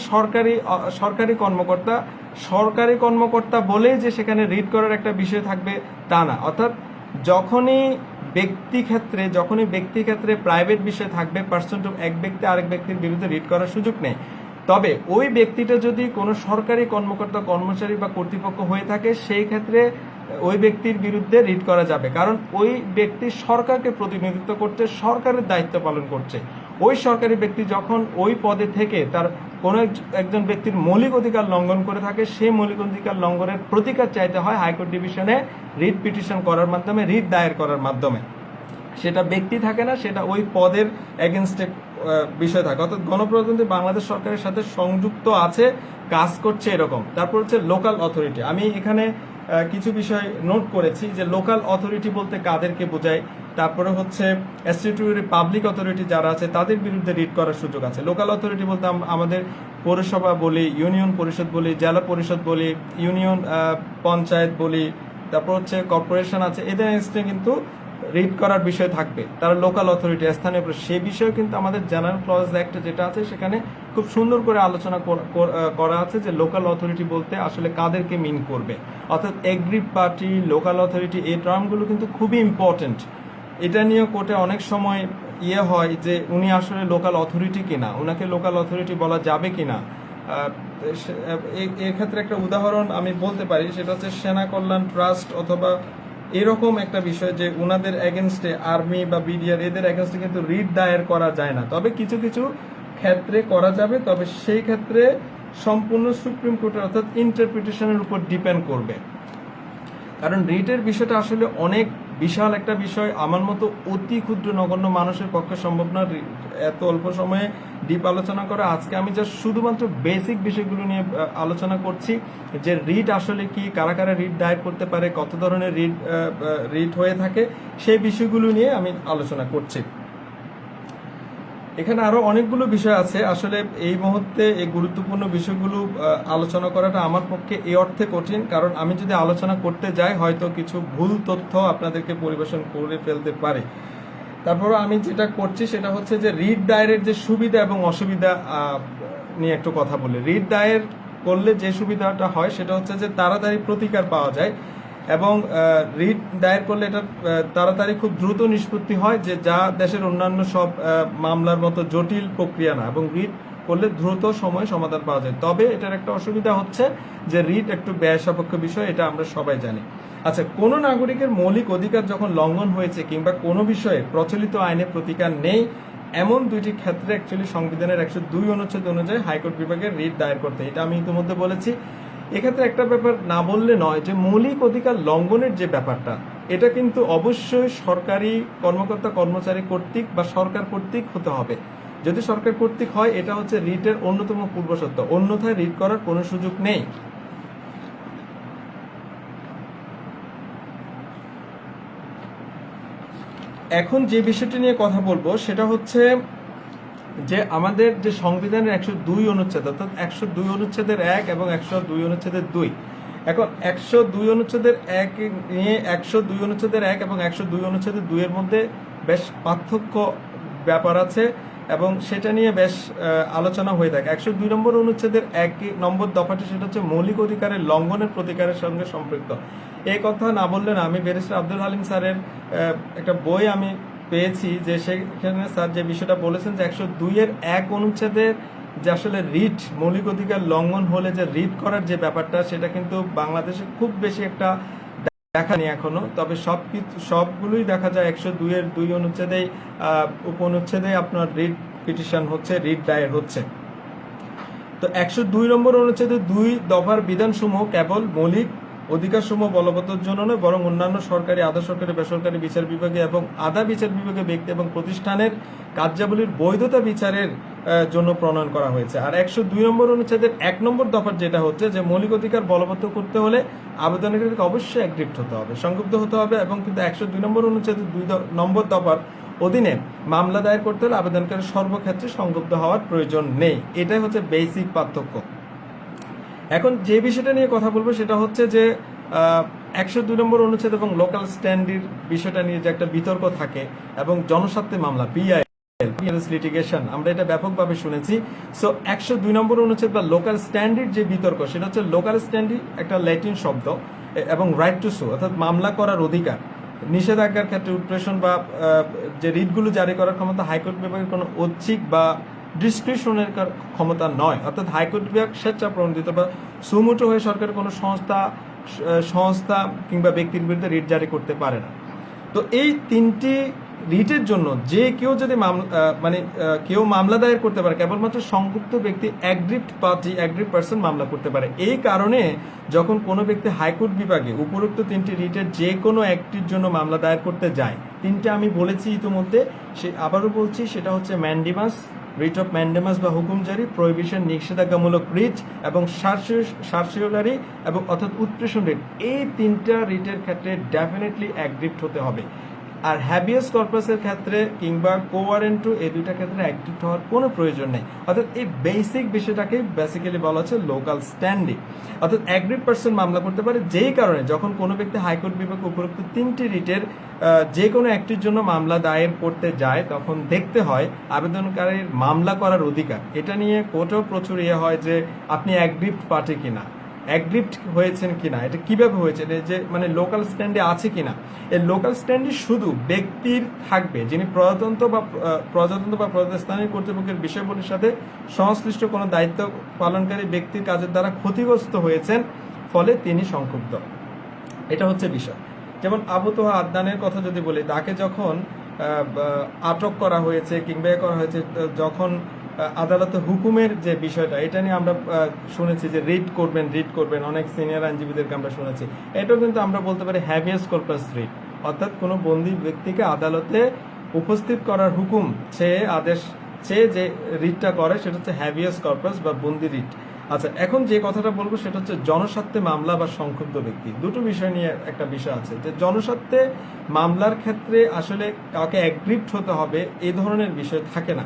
সরকারি কর্মকর্তা বলেই যে সেখানে রিট করার একটা বিষয় থাকবে তা না। অর্থাৎ যখনই ব্যক্তি ক্ষেত্রে প্রাইভেট বিষয় থাকবে, পার্সন টু এক ব্যক্তি আরেক ব্যক্তির বিরুদ্ধে রিট করার সুযোগ নেই। তবে ওই ব্যক্তিটা যদি কোনো সরকারি কর্মকর্তা কর্মচারী বা কর্তৃপক্ষ হয়ে থাকে সেই ক্ষেত্রে ওই ব্যক্তির বিরুদ্ধে রিট করা যাবে, কারণ ওই ব্যক্তি সরকারকে প্রতিনিধিত্ব করছে, সরকারের দায়িত্ব পালন করছে। ওই সরকারি ব্যক্তি যখন ওই পদে থেকে তার কোনো একজন ব্যক্তির মৌলিক অধিকার লঙ্ঘন করে থাকে, সেই মৌলিক অধিকার লঙ্ঘনের প্রতিকার চাইতে হয় হাইকোর্ট ডিভিশনে রিট পিটিশন করার মাধ্যমে, রিট দায়ের করার মাধ্যমে। সেটা ব্যক্তি থাকে না, সেটা ওই পদের এগেনস্টে বিষয় থাকে, অর্থাৎ গণপ্রজাতন্ত্রী বাংলাদেশ সরকারের সাথে সংযুক্ত আছে, কাজ করছে এরকম। তারপর হচ্ছে লোকাল অথরিটি। আমি এখানে কিছু বিষয় নোট করেছি যে লোকাল অথরিটি বলতে কাদেরকে বোঝায়। তারপরে হচ্ছে স্ট্যাটিউটরি পাবলিক অথরিটি যারা আছে তাদের বিরুদ্ধে রিট করার সুযোগ আছে। লোকাল অথরিটি বলতে আমাদের পৌরসভা বলি, ইউনিয়ন পরিষদ বলি, জেলা পরিষদ বলি, ইউনিয়ন পঞ্চায়েত বলি, তারপর হচ্ছে কর্পোরেশন আছে, এদের এগেইনস্টে কিন্তু রিট করার বিষয় থাকবে। তারা লোকাল অথরিটি, স্থানীয় সে বিষয়ে কিন্তু আমাদের জেনারেল ক্লজ অ্যাক্ট যেটা আছে সেখানে খুব সুন্দর করে আলোচনা করা আছে যে লোকাল অথরিটি বলতে আসলে কাদেরকে মিন করবে, অর্থাৎ এগ্রি পার্টি, লোকাল অথরিটি, এই টার্মগুলো কিন্তু খুবই ইম্পর্টেন্ট। এটা নিয়ে কোর্টে অনেক সময় হয় যে উনি আসলে লোকাল অথরিটি কিনা, ওনাকে লোকাল অথরিটি বলা যাবে কিনা। এক্ষেত্রে একটা উদাহরণ আমি বলতে পারি, সেটা হচ্ছে সেনা কল্যাণ ট্রাস্ট অথবা এরকম একটা বিষয় যে ওনাদের এগেনস্টে আর্মি বা বিডিআর এদের এগেনস্টে কিন্তু রিট দায়ের করা যায় না, তবে কিছু কিছু ক্ষেত্রে করা যাবে, তবে সেই ক্ষেত্রে সম্পূর্ণ সুপ্রিম কোর্টের অর্থাৎ ইন্টারপ্রিটেশনের উপর ডিপেন্ড করবে। কারণ রিটের বিষয়টা আসলে অনেক বিশাল একটা বিষয়, আমার মতো অতি ক্ষুদ্র নগণ্য মানুষের পক্ষে সম্ভব না এত অল্প সময়ে ডিপ আলোচনা করা। আজকে আমি জাস্ট শুধুমাত্র বেসিক বিষয়গুলো নিয়ে আলোচনা করছি যে রিট আসলে কি, কারা কারা রিট দায়ের করতে পারে, কত ধরনের রিট হয়ে থাকে, সেই বিষয়গুলো নিয়ে আমি আলোচনা করছি। এখানে আরো অনেকগুলো বিষয় আছে, আসলে এই মুহূর্তে এই গুরুত্বপূর্ণ বিষয়গুলো আলোচনা করাটা আমার পক্ষে এই অর্থে কঠিন, কারণ আমি যদি আলোচনা করতে যাই হয়তো কিছু ভুল তথ্য আপনাদেরকে পরিবেশন করে ফেলতে পারে। তারপর আমি যেটা করছি সেটা হচ্ছে যে রিট দায়েরের যে সুবিধা এবং অসুবিধা নিয়ে একটু কথা বলি। রিট দায়ের করলে যে সুবিধাটা হয় সেটা হচ্ছে যে তাড়াতাড়ি প্রতিকার পাওয়া যায়, এবং রিট দায়ের করলে এটা তাড়াতাড়ি খুব দ্রুত নিষ্পত্তি হয়, যে যা দেশের অন্যান্য সব মামলার মতো জটিল প্রক্রিয়া না, এবং রিট করলে দ্রুত সময় সমাধান পাওয়া যায়। তবে এটার একটা অসুবিধা হচ্ছে যে রিট একটু ব্যয় সাপেক্ষ বিষয়, এটা আমরা সবাই জানি। আচ্ছা, কোনো নাগরিকের মৌলিক অধিকার যখন লঙ্ঘন হয়েছে কিংবা কোনো বিষয়ে প্রচলিত আইনে প্রতিকার নেই, এমন দুইটি ক্ষেত্রে অ্যাকচুয়ালি সংবিধানের 102 অনুচ্ছেদ অনুযায়ী হাইকোর্ট বিভাগের রিট দায়ের করতে, এটা আমি ইতিমধ্যে বলেছি। এক্ষেত্রে একটা ব্যাপার না বললে নয়, যে মৌলিক অধিকার লঙ্ঘনের যে ব্যাপারটা, এটা কিন্তু অবশ্যই সরকারি কর্মকর্তা কর্মচারী কর্তৃক বা সরকার কর্তৃক হতে হবে। যদি সরকার কর্তৃক হয় এটা হচ্ছে রিটের অন্যতম পূর্বশর্ত, অন্যথায় রিট করার কোনো সুযোগ নেই। এখন যে বিষয়টি নিয়ে কথা বলবো সেটা হচ্ছে যে আমাদের যে সংবিধানের 102 অনুচ্ছেদ, অর্থাৎ 102 অনুচ্ছেদের 1 এবং 102 অনুচ্ছেদের 2, এখন 102 অনুচ্ছেদের 1 নিয়ে 102 অনুচ্ছেদের 1 এবং 102 অনুচ্ছেদের 2 এর মধ্যে বেশ পার্থক্য ব্যাপার আছে, এবং সেটা নিয়ে বেশ আলোচনা হয়ে থাকে। 102 নম্বর অনুচ্ছেদের 1 নম্বর দফাটি সেটা হচ্ছে মৌলিক অধিকারের লঙ্ঘনের প্রতিকারের সঙ্গে সম্পৃক্ত। এই কথা না বললে না, আমি ব্যারিস্টার আব্দুল হালিম স্যারের একটা বই আমি পেয়েছি, যে সেখানে স্যার যে বিষয়টা বলেছেন যে 102-এর 1 অনুচ্ছেদের যে আসলে রিট, মৌলিক অধিকার লঙ্ঘন হলে যে রিট করার যে ব্যাপারটা, সেটা কিন্তু বাংলাদেশে খুব বেশি একটা দেখা নেই এখনো, তবে সবগুলোই দেখা যায় 102-এর 2 অনুচ্ছেদেই উপ অনুচ্ছেদে আপনার রিট পিটিশন হচ্ছে, রিট দায়ের হচ্ছে। তো 102 নম্বর অনুচ্ছেদে 2 দফার বিধানসমূহ কেবল মৌলিক অধিকারসমূহ বলবৎের জন্য নয়, বরং অন্যান্য সরকারি, আধা সরকারি, বেসরকারি বিচার বিভাগে এবং আধা বিচার বিভাগে ব্যক্তি এবং প্রতিষ্ঠানের কার্যাবলীর বৈধতা বিচারের জন্য প্রণয়ন করা হয়েছে। আর 102 নম্বর অনুচ্ছেদের 1 নম্বর দফার যেটা হচ্ছে যে মৌলিক অধিকার বলবৎ করতে হলে আবেদনকারীকে অবশ্যই অ্যাগ্রিপ্ট হতে হবে, সংক্ষুব্ধ হতে হবে, এবং কিন্তু 102 নম্বর অনুচ্ছেদের 2 নম্বর দফার অধীনে মামলা দায়ের করতে হলে আবেদনকারী সর্বক্ষেত্রে সংক্ষুব্ধ হওয়ার প্রয়োজন নেই। এটাই হচ্ছে বেসিক পার্থক্য। এখন যে বিষয়টা নিয়ে কথা বলবো সেটা হচ্ছে যে 102 নম্বর অনুচ্ছেদ এবং লোকাল স্ট্যান্ডের বিষয়টা নিয়ে যে একটা বিতর্ক থাকে, এবং জনস্বার্থে মামলা লিটিগেশন, আমরা এটা ব্যাপকভাবে শুনেছি। সো 102 নম্বর অনুচ্ছেদ বা লোকাল স্ট্যান্ডের যে বিতর্ক, সেটা হচ্ছে লোকাল স্ট্যান্ডই একটা ল্যাটিন শব্দ, এবং রাইট টু সু অর্থাৎ মামলা করার অধিকার, নিষেধাজ্ঞার ক্ষেত্রে উৎপ্রেষণ বা যে রিটগুলো জারি করার ক্ষমতা হাইকোর্ট বিভাগের কোনো ঐচ্ছিক বা ডিসক্রিপশনের ক্ষমতা নয়, অর্থাৎ হাইকোর্ট বিভাগ স্বেচ্ছা প্রণোদিত বা সুমোটো হয়ে সরকারের কোনো সংস্থা কিংবা ব্যক্তির বিরুদ্ধে রিট জারি করতে পারে না। তো এই তিনটি রিটের জন্য যে কেউ যদি কেউ মামলা দায়ের করতে পারে, কেবলমাত্র সংযুক্ত ব্যক্তি অ্যাগ্রিভড পার্সন মামলা করতে পারে। এই কারণে যখন কোনো ব্যক্তি হাইকোর্ট বিভাগে উপরোক্ত তিনটি রিটের যে কোনো একটির জন্য মামলা দায়ের করতে যায়, তিনটা আমি বলেছি ইতিমধ্যে, আবারও বলছি, সেটা হচ্ছে ম্যান্ডেমাস, রিট অফ ম্যান্ডেমাস বা হুকুম জারি, প্রহিবিশন নিষেধাজ্ঞামূলক রিট এবং সার্সিওলারি এবং অর্থাৎ উৎপ্রেষণ রিট। এই তিনটা রিটের ক্ষেত্রে ডেফিনেটলি অ্যাগ্রিভড হতে হবে। আর হ্যাবিয়াস কর্পাসের ক্ষেত্রে কিংবা কোয়ারেন্টো, এই দুইটা ক্ষেত্রে অ্যাগ্রিভড হওয়ার কোনো প্রয়োজন নেই। অর্থাৎ এই বেসিক বিষয়টাকে বেসিক্যালি বলা হচ্ছে লোকাল স্ট্যান্ডিং। অর্থাৎ অ্যাগ্রিভড পার্সন মামলা করতে পারে যেই কারণে যখন কোনো ব্যক্তি হাইকোর্ট বিভাগ উপরোক্ত তিনটি রিটের যে কোনো একটির জন্য মামলা দায়ের করতে যায়, তখন দেখতে হয় আবেদনকারীর মামলা করার অধিকার। এটা নিয়ে কোর্টেও প্রচুর হয় যে আপনি অ্যাগ্রিভড পার্টি কিনা, অ্যাগ্রিভড হয়েছেন কিনা, এটা কিভাবে হয়েছে, যে লোকাল স্ট্যান্ডে আছে কিনা। এই লোকাল স্ট্যান্ডে শুধু ব্যক্তির থাকবে যিনি প্রজাতন্ত্র বা প্রজাস্থানীয় কর্তৃপক্ষের বিষয়বলির সাথে সংশ্লিষ্ট কোনো দায়িত্ব পালনকারী ব্যক্তির কাজের দ্বারা ক্ষতিগ্রস্ত হয়েছেন, ফলে তিনি সংক্ষুব্ধ। এটা হচ্ছে বিষয়। যেমন আবু তোহা আদনানের কথা যদি বলি, তাকে যখন আটক করা হয়েছে কিংবা করা হয়েছে, যখন আদালতে হুকুমের যে বিষয়টা, এটা নিয়ে আমরা শুনেছি যে রিট করবেন, অনেক সিনিয়র আইনজীবীদেরকে আমরা শুনেছি। এটাও কিন্তু আমরা বলতে পারি হ্যাবিয়াস কর্পাস রিট, অর্থাৎ কোনো বন্দী ব্যক্তিকে আদালতে উপস্থিত করার হুকুম চেয়ে যে রিটটা করে, সেটা হচ্ছে হ্যাবিয়াস কর্পাস বা বন্দি রিট। আচ্ছা, এখন যে কথাটা বলবো সেটা হচ্ছে জনস্বার্থে মামলা বা সংক্ষুব্ধ ব্যক্তি। দুটো বিষয় নিয়ে একটা বিষয় আছে, যে জনস্বার্থে মামলার ক্ষেত্রে আসলে কাউকে অ্যাগ্রিভড হতে হবে এই ধরনের বিষয় থাকে না।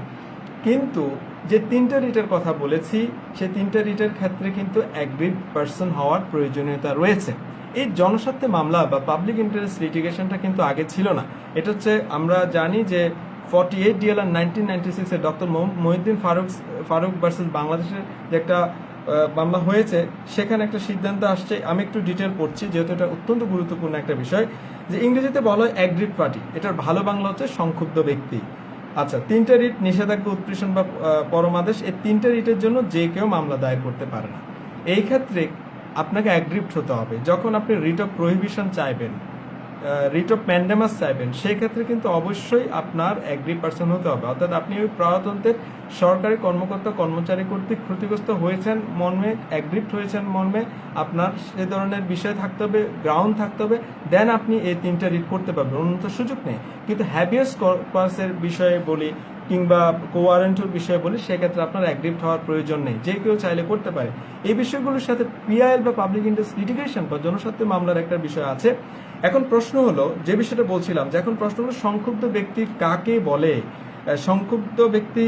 কিন্তু যে তিনটা রিটের কথা বলেছি, সেই তিনটা রিটের ক্ষেত্রে কিন্তু অ্যাগ্রিভড পার্সন হওয়ার প্রয়োজনীয়তা রয়েছে। এই জনস্বার্থে মামলা বা পাবলিক ইন্টারেস্ট লিটিগেশনটা কিন্তু আগে ছিল না। এটা হচ্ছে, আমরা জানি যে 48 DLR 1996 doctor Mohiuddin Faruk versus বাংলাদেশের যে একটা মামলা হয়েছে, সেখানে একটা সিদ্ধান্ত আসছে। আমি একটু ডিটেল পড়ছি যেহেতু এটা অত্যন্ত গুরুত্বপূর্ণ একটা বিষয়, যে ইংরেজিতে বলা হয় অ্যাগ্রিভড পার্টি, এটার ভালো বাংলা হচ্ছে সংক্ষুব্ধ ব্যক্তি। আচ্ছা, তিনটা রিট, নিষেধাজ্ঞা, উৎপ্রেষণ বা পরমাদেশ, এই তিনটা রিটের জন্য যে কেউ মামলা দায়ের করতে পারে না। এই ক্ষেত্রে আপনাকে অ্যাগ্রিভড হতে হবে। যখন আপনি রিট অফ প্রহিবিশন চাইবেন, রিট অফ ম্যান্ডেমাস চাইবেন, সেই ক্ষেত্রে কিন্তু অবশ্যই আপনার অ্যাগ্রিভড পার্সন হতে হবে। অর্থাৎ আপনি ওই প্রজাতন্ত্রের সরকারি কর্মচারী কর্তৃক ক্ষতিগ্রস্ত হয়েছেন মর্মে, অ্যাগ্রিভড হয়েছেন মর্মে, আপনার সে ধরনের বিষয় থাকতে হবে, গ্রাউন্ড থাকতে হবে, দেন আপনি এই তিনটা রিট করতে পারবেন, অন্য সুযোগ নেই। কিন্তু হ্যাবিয়াস কর্পাসের বিষয়ে বলি কিংবা কোয়ারেন্টোর বিষয়ে বলি, সেক্ষেত্রে আপনার অ্যাগ্রিভড হওয়ার প্রয়োজন নেই, যে কেউ চাইলে করতে পারে। এই বিষয়গুলোর সাথে পিআইএল বা পাবলিক ইন্টারেস্ট লিটিগেশন বা জনস্বার্থে মামলার একটা বিষয় আছে। এখন প্রশ্ন হলো, যে বিষয়টা বলছিলাম, যে এখন প্রশ্ন হলো সংক্ষুব্ধ ব্যক্তি কাকে বলে, সংক্ষুব্ধ ব্যক্তি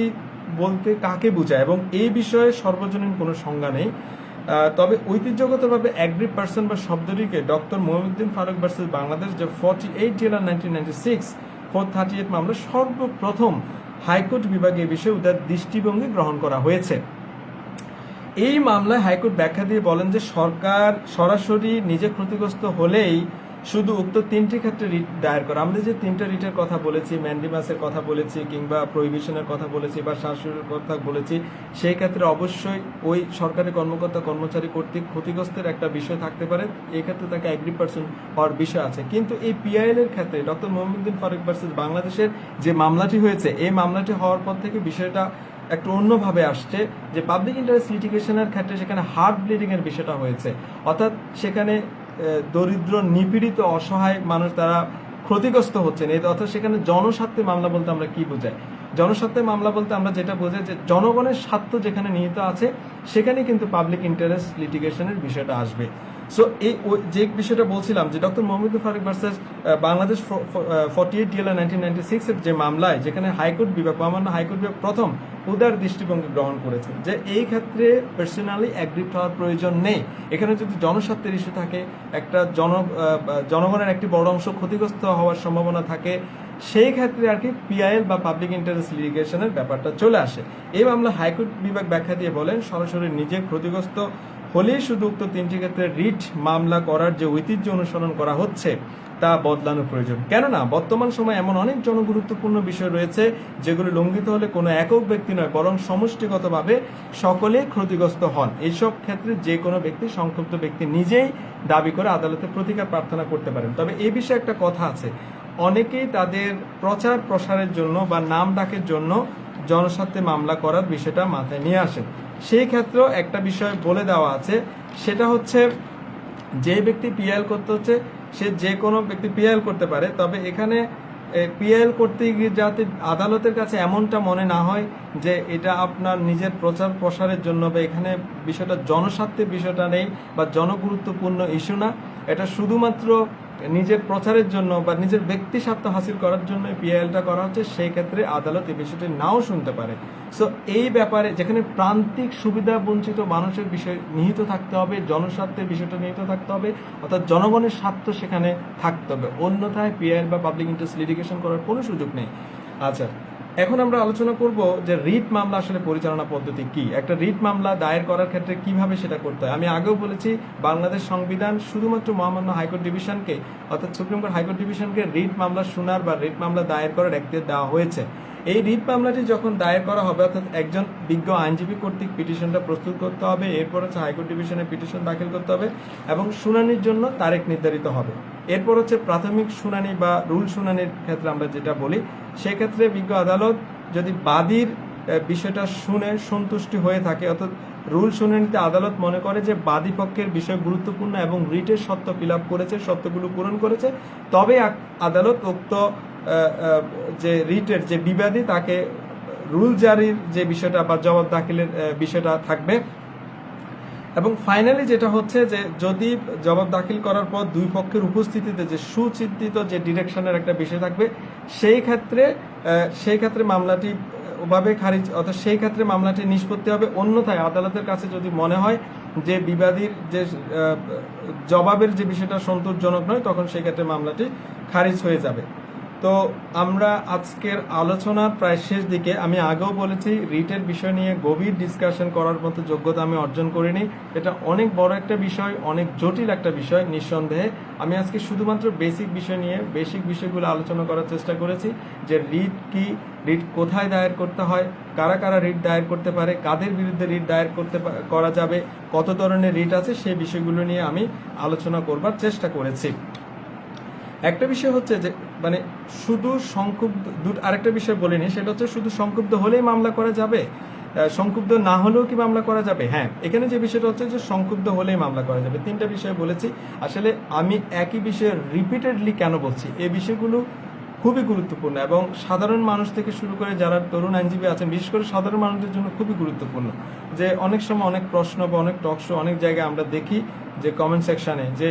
বলতে কাকে বোঝায়, এবং এই বিষয়ে সর্বজনীন কোনো সংজ্ঞা নেই। তবে ঐতিহ্যগতভাবে অ্যাগ্রিভড পার্সন বা শব্দটিকে ডক্টর মহিউদ্দিন ফারুক ভার্সেস বাংলাদেশ, যে 48 DLR 1996 438 মামলা সর্বপ্রথম হাইকোর্ট বিভাগে এই বিষয়ে উদার দৃষ্টিভঙ্গি গ্রহণ করা হয়েছে। এই মামলায় হাইকোর্ট ব্যাখ্যা দিয়ে বলেন যে সরকার সরাসরি নিজে ক্ষতিগ্রস্ত হলেই শুধু উক্ত তিনটি ক্ষেত্রে রিট দায়ের করা। আমরা যে তিনটা রিটের কথা বলেছি, ম্যান্ডেমাসের কথা বলেছি কিংবা প্রহিবিশনের কথা বলেছি বা শাসনের কথা বলেছি, সেই ক্ষেত্রে অবশ্যই ওই সরকারি কর্মচারী কর্তৃক ক্ষতিগ্রস্তের একটা বিষয় থাকতে পারে, এই ক্ষেত্রে তাকে অ্যাগ্রিভড পার্সন হওয়ার বিষয় আছে। কিন্তু এই পিআইএল এর ক্ষেত্রে ডক্টর মহিউদ্দিন ফারুক ভার্সেস বাংলাদেশের যে মামলাটি হয়েছে, এই মামলাটি হওয়ার পর থেকে বিষয়টা একটু অন্যভাবে আসছে, যে পাবলিক ইন্টারেস্ট লিটিগেশনের ক্ষেত্রে সেখানে হার্ট ব্লিডিং এর বিষয়টা হয়েছে। অর্থাৎ সেখানে দরিদ্র, নিপীড়িত, অসহায় মানুষ তারা ক্ষতিগ্রস্ত হচ্ছেন। অর্থাৎ সেখানে জনস্বার্থে মামলা বলতে আমরা কি বোঝাই? জনস্বার্থে মামলা বলতে আমরা যেটা বোঝাই, যে জনগণের স্বার্থ যেখানে নিহিত আছে, সেখানে কিন্তু পাবলিক ইন্টারেস্ট লিটিগেশনের বিষয়টা আসবে। সো এই যে বিষয়টা বলছিলাম, যে doctor Mohiuddin Faruk versus Bangladesh 48 DLR 1996 এর যে মামলায়, যেখানে হাইকোর্ট বিভাগ, মহামান্য হাইকোর্ট বিভাগ প্রথম উদার দৃষ্টিভঙ্গি গ্রহণ করেছে, যে এই ক্ষেত্রে পার্সোনালি অ্যাগ্রিভড হওয়ার প্রয়োজন নেই। এখানে যদি জনস্বার্থের ইস্যু থাকে, একটা জনগণের একটি বড় অংশ ক্ষতিগ্রস্ত হওয়ার সম্ভাবনা থাকে, সেই ক্ষেত্রে আর কি পিআইএল বা পাবলিক ইন্টারেস্ট লিটিগেশনের ব্যাপারটা চলে আসে। এই মামলা হাইকোর্ট বিভাগ ব্যাখ্যা দিয়ে বলেন, সরাসরি নিজে ক্ষতিগ্রস্ত হলেই শুধু উক্ত তিনটি ক্ষেত্রে রিট মামলা করার যে ঐতিহ্য অনুসরণ করা হচ্ছে, তা বদলানো প্রয়োজন। কেননা বর্তমান সময়ে এমন অনেক জনগুরুত্বপূর্ণ বিষয় রয়েছে যেগুলো লঙ্ঘিত হলে কোনো একক ব্যক্তি নয় বরং সমষ্টিগতভাবে সকলে ক্ষতিগ্রস্ত হন। এইসব ক্ষেত্রে যে কোনো ব্যক্তি, সংক্ষুব্ধ ব্যক্তি নিজেই দাবি করে আদালতে প্রতিকার প্রার্থনা করতে পারেন। তবে এই বিষয়ে একটা কথা আছে, অনেকেই তাদের প্রচার প্রসারের জন্য বা নাম ডাকের জন্য জনস্বার্থে মামলা করার বিষয়টা মাথায় নিয়ে আসেন। সেই ক্ষেত্রেও একটা বিষয় বলে দেওয়া আছে, সেটা হচ্ছে যে ব্যক্তি পিআইএল করতে হচ্ছে সে যে কোনো ব্যক্তি পিআইএল করতে পারে, তবে এখানে পিআইএল করতে গিয়ে যাতে আদালতের কাছে এমনটা মনে না হয় যে এটা আপনার নিজের প্রচার প্রসারের জন্য বা এখানে বিষয়টা জনস্বার্থের বিষয়টা নেই বা জনগুরুত্বপূর্ণ ইস্যু না, এটা শুধুমাত্র নিজের প্রচারের জন্য বা নিজের ব্যক্তি স্বার্থ হাসিল করার জন্য পিআইএলটা করা হচ্ছে, সেই ক্ষেত্রে আদালত এই বিষয়টি নাও শুনতে পারে। সো এই ব্যাপারে যেখানে প্রান্তিক সুবিধা বঞ্চিত মানুষের বিষয় নিহিত থাকতে হবে, জনস্বার্থের বিষয়টা নিহিত থাকতে হবে, অর্থাৎ জনগণের স্বার্থ সেখানে থাকতে হবে, অন্যথায় পিআইএল বা পাবলিক ইন্টারেস্ট লিটিগেশন করার কোনো সুযোগ নেই। আচ্ছা, এখন আমরা আলোচনা করব যে রিট মামলা আসলে পরিচালনা পদ্ধতি কি, একটা রিট মামলা দায়ের করার ক্ষেত্রে কিভাবে সেটা করতে হয়। আমি আগেও বলেছি বাংলাদেশ সংবিধান শুধুমাত্র মহামান্য হাইকোর্ট ডিভিশনকে, অর্থাৎ সুপ্রিম কোর্ট হাইকোর্ট ডিভিশনকে রিট মামলা শোনার বা রিট মামলা দায়ের করার এখতিয়ার দেওয়া হয়েছে। এই রিট মামলাটি যখন দায়ের করা হবে, অর্থাৎ একজন বিজ্ঞ আইনজীবী কর্তৃক পিটিশনটা প্রস্তুত করতে হবে, এরপর হচ্ছে হাইকোর্ট ডিভিশনে পিটিশন দাখিল করতে হবে এবং শুনানির জন্য তারিখ নির্ধারিত হবে। এরপর হচ্ছে প্রাথমিক শুনানি বা রুল শুনানির ক্ষেত্রে আমরা যেটা বলি, সেক্ষেত্রে বিজ্ঞ আদালত যদি বাদীর বিষয়টা শুনে সন্তুষ্টি হয়ে থাকে, অর্থাৎ রুল শুনানিতে আদালত মনে করে যে বাদী পক্ষের বিষয় গুরুত্বপূর্ণ এবং রিটের শর্ত ফিল আপ করেছে, শর্তগুলো পূরণ করেছে, তবে আদালত উক্ত যে রিটের যে বিবাদী তাকে রুল জারির যে বিষয়টা বা জবাব দাখিলের বিষয়টা থাকবে। এবং ফাইনালি যেটা হচ্ছে যে যদি জবাব দাখিল করার পর দুই পক্ষের উপস্থিতিতে যে সুচিন্তিত যে ডিরেকশনের একটা বিষয় থাকবে, সেই ক্ষেত্রে মামলাটি ওভাবে খারিজ, অর্থাৎ সেই ক্ষেত্রে মামলাটি নিষ্পত্তি হবে। অন্যথায় আদালতের কাছে যদি মনে হয় যে বিবাদীর যে জবাবের যে বিষয়টা সন্তোষজনক নয়, তখন সেই ক্ষেত্রে মামলাটি খারিজ হয়ে যাবে। তো আমরা আজকের আলোচনার প্রায় শেষ দিকে। আমি আগেও বলেছি রিটের বিষয় নিয়ে গভীর ডিসকাশন করার মতো যোগ্যতা আমি অর্জন করিনি। এটা অনেক বড় একটা বিষয়, অনেক জটিল একটা বিষয় নিঃসন্দেহে। আমি আজকে শুধুমাত্র বেসিক বিষয় নিয়ে বেসিক বিষয়গুলো আলোচনা করার চেষ্টা করেছি, যে রিট কি, রিট কোথায় দায়ের করতে হয়, কারা কারা রিট দায়ের করতে পারে, কাদের বিরুদ্ধে রিট দায়ের করা যাবে, কত ধরনের রিট আছে, সেই বিষয়গুলো নিয়ে আমি আলোচনা করবার চেষ্টা করেছি। একটা বিষয় হচ্ছে যে মানে শুধু সংক্ষুব্ধ, আরেকটা বিষয় বলিনি, সেটা হচ্ছে শুধু সংক্ষুব্ধ হলেই মামলা করা যাবে, সংক্ষুব্ধ না হলেও কি মামলা করা যাবে। হ্যাঁ, এখানে যে বিষয়টা হচ্ছে যে সংক্ষুব্ধ হলেই মামলা করা যাবে। তিনটা বিষয় বলেছি। আসলে আমি একই বিষয়ে রিপিটেডলি কেন বলছি, এই বিষয়গুলো খুবই গুরুত্বপূর্ণ এবং সাধারণ মানুষ থেকে শুরু করে যারা তরুণ আইনজীবী আছেন, বিশেষ করে সাধারণ মানুষদের জন্য খুবই গুরুত্বপূর্ণ। যে অনেক সময় অনেক প্রশ্ন বা অনেক টক শো অনেক জায়গায় আমরা দেখি যে কমেন্ট সেকশনে যে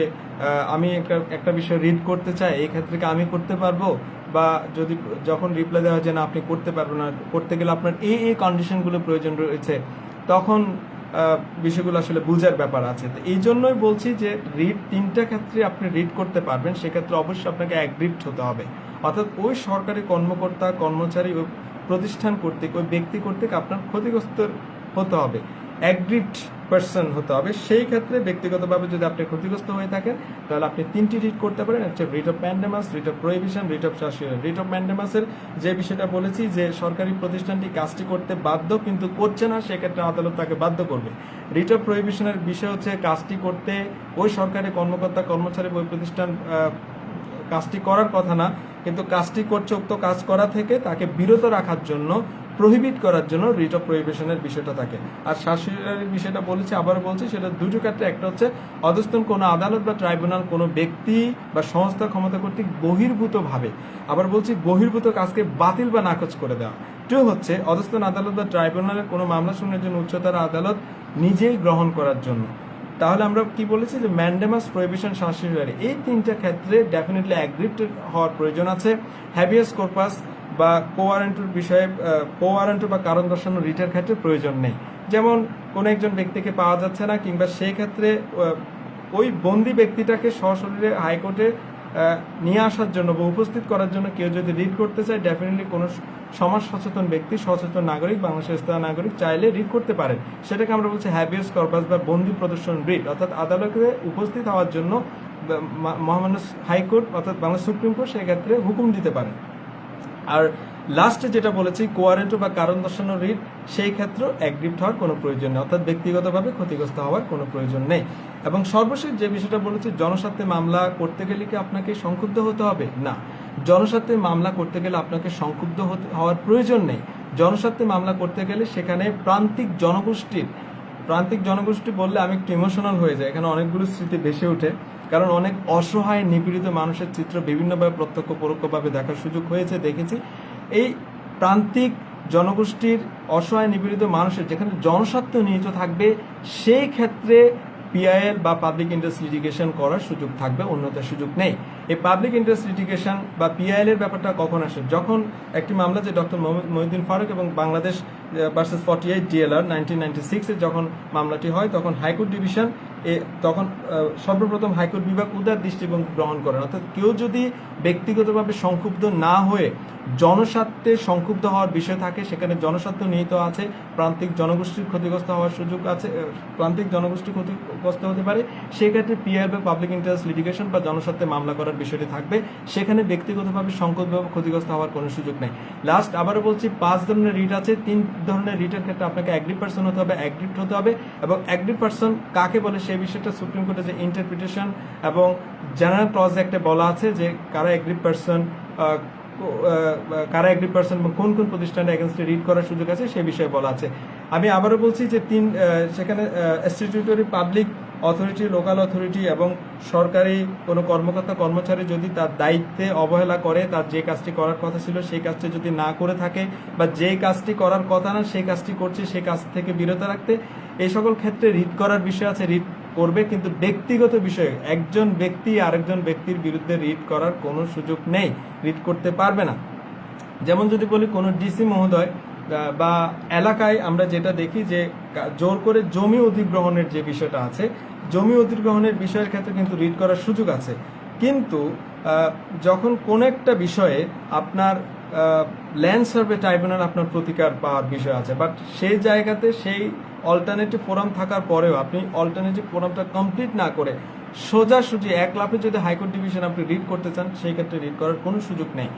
আমি একটা বিষয় রিড করতে চাই, এই ক্ষেত্রে কি আমি করতে পারবো, বা যদি যখন রিপ্লাই দেওয়া হয় যে না আপনি করতে পারবেন না, করতে গেলে আপনার এই কন্ডিশনগুলো প্রয়োজন রয়েছে, তখন বিষয়গুলো আসলে বুঝার ব্যাপার আছে। তো এই জন্যই বলছি যে রিড তিনটা ক্ষেত্রে আপনি রিড করতে পারবেন, সেক্ষেত্রে অবশ্যই আপনাকে অ্যাগ্রিড হতে হবে, অর্থাৎ ওই সরকারি কর্মকর্তা কর্মচারী ওই প্রতিষ্ঠান কর্তৃক ওই ব্যক্তি কর্তৃক আপনার ক্ষতিগ্রস্ত হতে হবে, অ্যাগ্রিড পার্সন হতে হবে। সেই ক্ষেত্রে ব্যক্তিগতভাবে যদি আপনি ক্ষতিগ্রস্ত হয়ে থাকেন তাহলে আপনি তিনটি রিট করতে পারেন, হচ্ছে writ of mandamus, writ of prohibition, writ of suspension. Writ of ম্যান্ডেমাসের যে বিষয়টা বলেছি যে সরকারি প্রতিষ্ঠানটি কাজটি করতে বাধ্য কিন্তু করছে না, সেক্ষেত্রে আদালত তাকে বাধ্য করবে। রিট অফ প্রহিবিশনের বিষয় হচ্ছে কাজটি করতে ওই সরকারি কর্মকর্তা কর্মচারী ওই প্রতিষ্ঠান কাজটি করার কথা না, কিন্তু কাজটি করছে, উক্ত কাজ করা থেকে তাকে বিরত রাখার জন্য, প্রহিবিট করার জন্য রিট অফ প্রহিবিশনের বিষয়টা থাকে। আর শাসিরারির বিষয়টা বলেছি, আবার বলছি, সেটা দুটো ক্ষেত্রে। একটা হচ্ছে অধস্তন কোনো আদালত বা ট্রাইব্যুনাল কোনো ব্যক্তি বা সংস্থা ক্ষমতা কর্তৃক বহির্ভূতভাবে, আবার বলছি বহির্ভূত কাজকে বাতিল বা নাকচ করে দেওয়া। টু হচ্ছে অধস্তন আদালত বা ট্রাইব্যুনালের কোনো মামলা শুনানির জন্য উচ্চতর আদালত নিজেই গ্রহণ করার জন্য। তাহলে আমরা কি বলেছি যে ম্যান্ডেমাস, প্রহিবিশন, শাসিরারি, এই তিনটা ক্ষেত্রে ডেফিনেটলি অ্যাগ্রিড হওয়ার প্রয়োজন আছে। হ্যাবিয়াস কর্পাস বা কোয়ারেন্টের বিষয়ে কোয়ারেন্ট বা কারণ দর্শানো রিটের ক্ষেত্রে প্রয়োজন নেই। যেমন কোনো একজন ব্যক্তিকে পাওয়া যাচ্ছে না, কিংবা সেই ক্ষেত্রে ওই বন্দি ব্যক্তিটাকে সশরীরে হাইকোর্টে নিয়ে আসার জন্য বা উপস্থিত করার জন্য কেউ যদি রিট করতে চায়, ডেফিনেটলি কোনো সমাজ সচেতন ব্যক্তি, সচেতন নাগরিক, বাংলাদেশের স্থায়ী নাগরিক চাইলে রিট করতে পারেন। সেটাকে আমরা বলছি হ্যাবিয়াস কর্পাস বা বন্দি প্রদর্শন রিট, অর্থাৎ আদালতে উপস্থিত হওয়ার জন্য মহামান্য হাইকোর্ট অর্থাৎ বাংলা সুপ্রিম কোর্ট সেক্ষেত্রে হুকুম দিতে পারেন। আর লাস্টে যেটা বলেছি কোয়ারেন্টো বা কারণ দর্শানো রিট, সেই ক্ষেত্রে অ্যাগ্রিভড হওয়ার কোনো প্রয়োজন নেই, অর্থাৎ ব্যক্তিগতভাবে ক্ষতিগ্রস্ত হওয়ার কোনো প্রয়োজন নেই। এবং সর্বশেষ যে বিষয়টা বলেছি, জনস্বার্থে মামলা করতে গেলে কি আপনাকে সংক্ষুব্ধ হতে হবে? না, জনস্বার্থে মামলা করতে গেলে আপনাকে সংক্ষুব্ধ হওয়ার প্রয়োজন নেই। জনস্বার্থে মামলা করতে গেলে সেখানে প্রান্তিক জনগোষ্ঠী বললে আমি একটু ইমোশনাল হয়ে যাই, এখানে অনেকগুলো স্মৃতি ভেসে ওঠে, কারণ অনেক অসহায় নিপীড়িত মানুষের চিত্র বিভিন্নভাবে প্রত্যক্ষ পরোক্ষভাবে দেখার সুযোগ হয়েছে, দেখেছি। এই প্রান্তিক জনগোষ্ঠীর অসহায় নিপীড়িত মানুষের যেখানে জনস্বার্থ নিহিত থাকবে, সেই ক্ষেত্রে পিআইএল বা পাবলিক ইন্টারেস্ট লিটিগেশন করার সুযোগ থাকবে, অন্যথার সুযোগ নেই। এই পাবলিক ইন্টারেস্ট লিটিগেশন বা পিআইএল এর ব্যাপারটা কখন আসে? যখন একটি মামলা যে ডক্টর মহিউদ্দিন ফারুক এবং বাংলাদেশ ভার্সেস 48 ডিএলআর 1996 যখন মামলাটি হয়, তখন হাইকোর্ট ডিভিশন তখন সর্বপ্রথম হাইকোর্ট বিভাগ উদার দৃষ্টিভঙ্গি গ্রহণ করেন, অর্থাৎ কেউ যদি ব্যক্তিগতভাবে সংক্ষুব্ধ না হয়ে জনস্বার্থে সংক্ষুব্ধ হওয়ার বিষয় থাকে, সেখানে জনস্বার্থ নিহিত আছে, প্রান্তিক জনগোষ্ঠীর ক্ষতিগ্রস্ত হওয়ার সুযোগ আছে, প্রান্তিক জনগোষ্ঠী ক্ষতিগ্রস্ত হতে পারে, সেক্ষেত্রে পিআইএল বা পাবলিক ইন্টারেস্ট লিটিগেশন বা জনস্বার্থে মামলা করার বিষয়টি থাকবে, সেখানে ব্যক্তিগতভাবে সংক্ষুব্ধভাবে ক্ষতিগ্রস্ত হওয়ার কোনো সুযোগ নেই। লাস্ট আবারও বলছি, 5 ধরনের রিট আছে। 3 ধরনের রিটের ক্ষেত্রে আপনাকে অ্যাগ্রিভ পার্সন হতে হবে, অ্যাগ্রিভড হতে হবে। এবং অ্যাগ্রিভ পার্সন কাকে বলে সেই বিষয়টা সুপ্রিম কোর্টে যে ইন্টারপ্রিটেশন এবং জেনারেল ক্লজ অ্যাক্টে বলা আছে যে কারা অ্যাগ্রিভ পার্সন এবং কোন কোন প্রতিষ্ঠানে এগেনস্টে রিড করার সুযোগ আছে সে বিষয়ে বলা আছে। আমি আবারও বলছি যে সেখানে statutory public authority, local authority এবং সরকারি কোনো কর্মকর্তা কর্মচারী যদি তার দায়িত্বে অবহেলা করে, তার যে কাজটি করার কথা ছিল সেই কাজটি যদি না করে থাকে, বা যে কাজটি করার কথা না সেই কাজটি করছে, সেই কাজ থেকে বিরত রাখতে, এই সকল ক্ষেত্রে রিট করার বিষয় আছে, রিট করবে। কিন্তু ব্যক্তিগত বিষয়ে একজন ব্যক্তি আরেকজন ব্যক্তির বিরুদ্ধে রিট করার কোনো সুযোগ নেই, রিট করতে পারবে না। যেমন যদি বলি, কোনো ডিসি মহোদয় বা এলাকায় আমরা যেটা দেখি যে জোর করে জমি অধিগ্রহণের যে বিষয়টা আছে, জমি অধিগ্রহণের বিষয়ের ক্ষেত্রে কিন্তু রিট করার সুযোগ আছে। কিন্তু যখন কোনো একটা বিষয়ে আপনার ল্যান্ড সার্ভে ট্রাইব্যুনাল আপনার প্রতিকার পাওয়ার বিষয় আছে, বাট সেই জায়গাতে সেই অল্টারনেটিভ ফোরাম থাকার পরেও আপনি অল্টারনেটিভ ফোরামটা কমপ্লিট না করে সোজাসুজি এক লাফে যদি হাইকোর্ট ডিভিশন আপনি রিড করতে চান, সেই ক্ষেত্রে রিড করার কোনো সুযোগ নেই।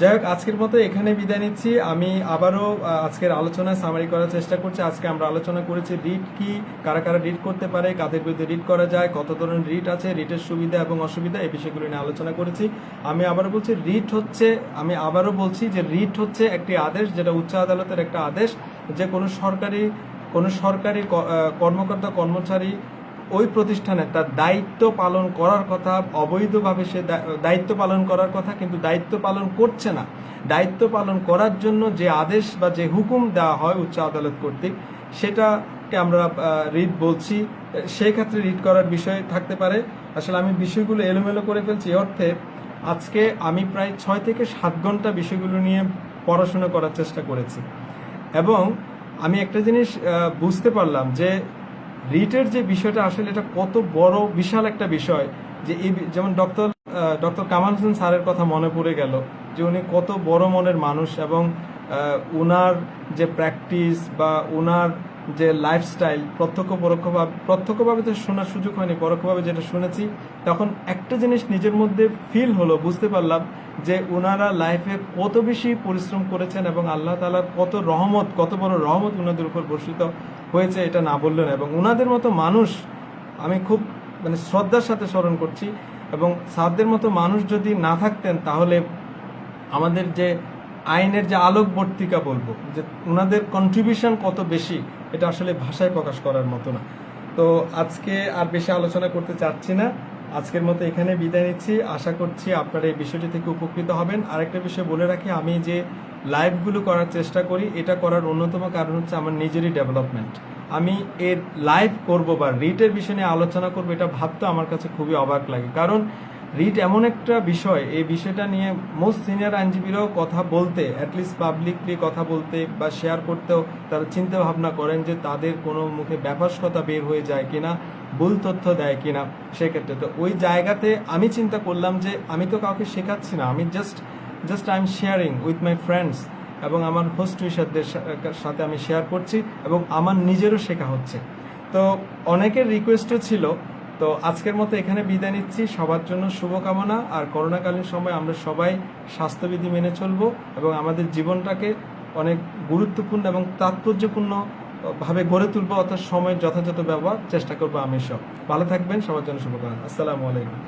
যাই হোক, আজকের মতো এখানে বিদায় নিচ্ছি। আমি আবারও আজকের আলোচনায় সামারি করার চেষ্টা করছি। আজকে আমরা আলোচনা করেছি রিট কি, কারা কারা রিট করতে পারে, কাদের বিরুদ্ধে রিট করা যায়, কত ধরনের রিট আছে, রিটের সুবিধা এবং অসুবিধা, এই বিষয়গুলো নিয়ে আলোচনা করেছি। আমি আবারও বলছি যে রিট হচ্ছে একটি আদেশ, যেটা উচ্চ আদালতের একটা আদেশ, যে কোনো সরকারি কর্মকর্তা কর্মচারী ওই প্রতিষ্ঠানে তার দায়িত্ব পালন করার কথা, অবৈধভাবে সে দায়িত্ব পালন করার কথা কিন্তু দায়িত্ব পালন করছে না, দায়িত্ব পালন করার জন্য যে আদেশ বা যে হুকুম দেওয়া হয় উচ্চ আদালত কর্তৃক, সেটাকে আমরা রিট বলছি। সেই ক্ষেত্রে রিট করার বিষয় থাকতে পারে। আসলে আমি বিষয়গুলো এলোমেলো করে ফেলছি, এই অর্থে আজকে আমি প্রায় 6 থেকে 7 ঘন্টা বিষয়গুলো নিয়ে পড়াশোনা করার চেষ্টা করেছি, এবং আমি একটা জিনিস বুঝতে পারলাম যে রিটের যে বিষয়টা আসলে এটা কত বড় বিশাল একটা বিষয়। যে এই যেমন ডক্টর কামাল হোসেন স্যারের কথা মনে পড়ে গেল, যে উনি কত বড় মনের মানুষ, এবং উনার যে প্র্যাকটিস বা উনার যে লাইফস্টাইল প্রত্যক্ষভাবে তো শোনার সুযোগ হয়নি, পরোক্ষভাবে যেটা শুনেছি, তখন একটা জিনিস নিজের মধ্যে ফিল হলো, বুঝতে পারলাম যে উনারা লাইফে কত বেশি পরিশ্রম করেছেন এবং আল্লাহ তাআলার কত বড় রহমত উনাদের উপর বর্ষিত হয়েছে, এটা না বললে না। এবং উনাদের মতো মানুষ আমি খুব শ্রদ্ধার সাথে স্মরণ করছি, এবং স্যারদের মতো মানুষ যদি না থাকতেন, তাহলে আমাদের যে আইনের যে আলোকবর্তিকা বলবো, যে উনাদের কন্ট্রিবিউশন কত বেশি, এটা আসলে ভাষায় প্রকাশ করার মতো না। তো আজকে আর বেশি আলোচনা করতে চাচ্ছি না, আজকের মতো এখানে বিদায় নিচ্ছি। আশা করছি আপনারা এই বিষয়টি থেকে উপকৃত হবেন। আরেকটা বিষয় বলে রাখি, আমি যে লাইভগুলো করার চেষ্টা করি, এটা করার অন্যতম কারণ হচ্ছে আমার নিজেরই ডেভেলপমেন্ট। আমি এর লাইভ করব বা রিটের বিষয় নিয়ে আলোচনা করবো, এটা ভাবতে আমার কাছে খুবই অবাক লাগে, কারণ রিট এমন একটা বিষয়, এই বিষয়টা নিয়ে মোস্ট সিনিয়র আইনজীবীরাও কথা বলতে, অ্যাটলিস্ট পাবলিকলি কথা বলতে বা শেয়ার করতেও তারা চিন্তা ভাবনা করেন যে তাদের কোনো মুখে ব্যাপাস্কতা বের হয়ে যায় কিনা, ভুল তথ্য দেয় কিনা। সেক্ষেত্রে তো ওই জায়গাতে আমি চিন্তা করলাম যে আমি তো কাউকে শেখাচ্ছি না, আমি just I am sharing with my friends, এবং আমার হোস্ট উইশারদের সাথে আমি শেয়ার করছি, এবং আমার নিজেরও শেখা হচ্ছে। তো অনেকের রিকোয়েস্টও ছিল তো আজকের মতো এখানে বিদায় নিচ্ছি। সবার জন্য শুভকামনা। আর করোনাকালীন সময় আমরা সবাই স্বাস্থ্যবিধি মেনে চলবো এবং আমাদের জীবনটাকে অনেক গুরুত্বপূর্ণ এবং তাৎপর্যপূর্ণ ভাবে গড়ে তুলবো, অর্থাৎ সময়ের যথাযথ ব্যবহার চেষ্টা করবো। আমি সব ভালো থাকবেন, সবার জন্য শুভকামনা। আসসালামু আলাইকুম।